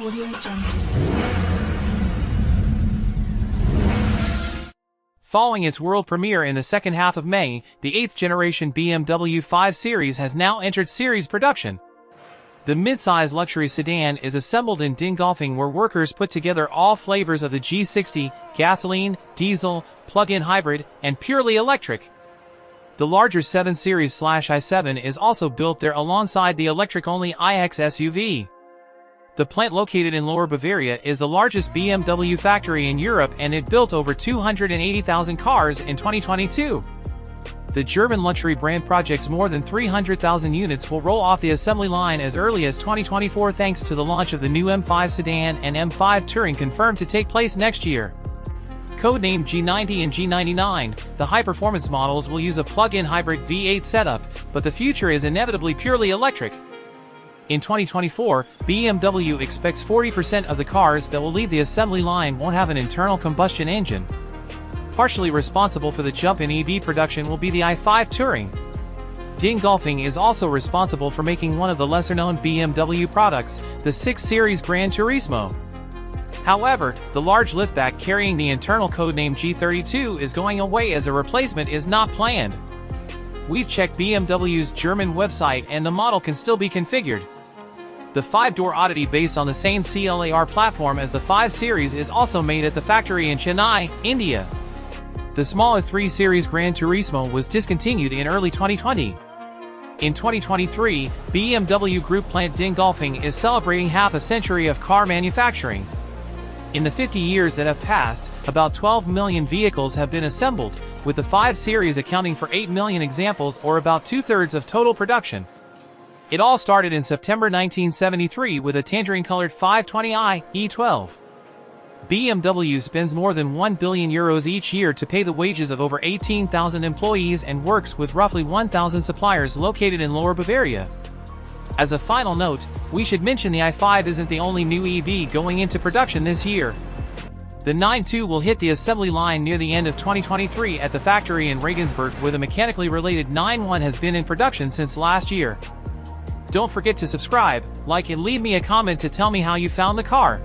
Audio Jungle. Following its world premiere in the second half of May, the 8th generation BMW 5 Series has now entered series production. The mid-size luxury sedan is assembled in Dingolfing, where workers put together all flavors of the G60, gasoline, diesel, plug-in hybrid, and purely electric. The larger 7 Series/i7 is also built there alongside the electric-only iX SUV. The plant, located in Lower Bavaria, is the largest BMW factory in Europe, and it built over 280,000 cars in 2022. The German luxury brand projects more than 300,000 units will roll off the assembly line as early as 2024, thanks to the launch of the new M5 sedan and M5 Touring, confirmed to take place next year. Codenamed G90 and G99, the high-performance models will use a plug-in hybrid V8 setup, but the future is inevitably purely electric. In 2024, BMW expects 40% of the cars that will leave the assembly line won't have an internal combustion engine. Partially responsible for the jump in EV production will be the i5 Touring. Dingolfing is also responsible for making one of the lesser-known BMW products, the 6 Series Gran Turismo. However, the large liftback carrying the internal codename G32 is going away, as a replacement is not planned. We've checked BMW's German website and the model can still be configured. The 5-door oddity, based on the same CLAR platform as the 5 Series, is also made at the factory in Chennai, India. The smaller 3 Series Gran Turismo was discontinued in early 2020. In 2023, BMW Group plant Dingolfing is celebrating half a century of car manufacturing. In the 50 years that have passed, about 12 million vehicles have been assembled, with the 5 Series accounting for 8 million examples, or about two-thirds of total production. It all started in September 1973 with a tangerine-colored 520i E12. BMW spends more than €1 billion each year to pay the wages of over 18,000 employees and works with roughly 1,000 suppliers located in Lower Bavaria. As a final note, we should mention the i5 isn't the only new EV going into production this year. The 9.2 will hit the assembly line near the end of 2023 at the factory in Regensburg, where the mechanically related 9.1 has been in production since last year. Don't forget to subscribe, like, and leave me a comment to tell me how you found the car.